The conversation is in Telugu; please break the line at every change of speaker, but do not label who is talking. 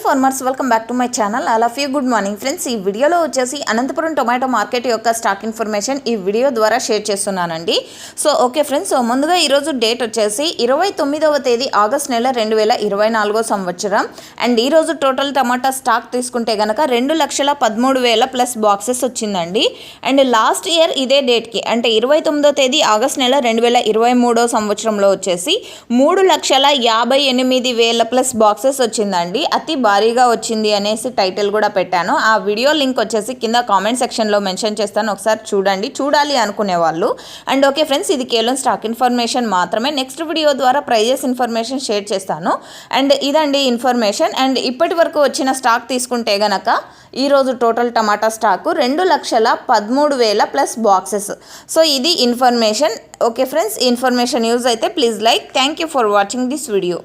Farmers welcome back to my channel. All of you good morning friends. ఈ వీడియోలో వచ్చేసి అనంతపురం టొమాటో మార్కెట్ యొక్క స్టాక్ ఇన్ఫర్మేషన్ ఈ వీడియో ద్వారా షేర్ చేస్తున్నానండి. సో ఓకే ఫ్రెండ్స్, ముందుగా ఈరోజు డేట్ వచ్చేసి 29వ తేదీ ఆగస్ట్ నెల 2024 సంవత్సరం. అండ్ ఈరోజు టోటల్ టమాటా స్టాక్ తీసుకుంటే కనుక 2,13,000 ప్లస్ బాక్సెస్ వచ్చిందండి. అండ్ లాస్ట్ ఇయర్ ఇదే డేట్కి అంటే 29వ తేదీ ఆగస్ట్ నెల 2023 సంవత్సరంలో వచ్చేసి 3,58,000 ప్లస్ బాక్సెస్ వచ్చిందండి. అతి భారీగా వచ్చింది అనేసి టైటిల్ కూడా పెట్టాను. ఆ వీడియో లింక్ వచ్చేసి కింద కామెంట్ సెక్షన్లో మెన్షన్ చేస్తాను, ఒకసారి చూడాలి అనుకునే వాళ్ళు. అండ్ ఓకే ఫ్రెండ్స్, ఇది కేవలం స్టాక్ ఇన్ఫర్మేషన్ మాత్రమే. నెక్స్ట్ వీడియో ద్వారా ప్రైజెస్ ఇన్ఫర్మేషన్ షేర్ చేస్తాను. అండ్ ఇదండి ఇన్ఫర్మేషన్. అండ్ ఇప్పటి వరకు వచ్చిన స్టాక్ తీసుకుంటే గనక ఈరోజు total tomato stock 2,13,000 plus boxes. So ఇది information. Okay friends, information use అయితే please like. Thank you for watching this video.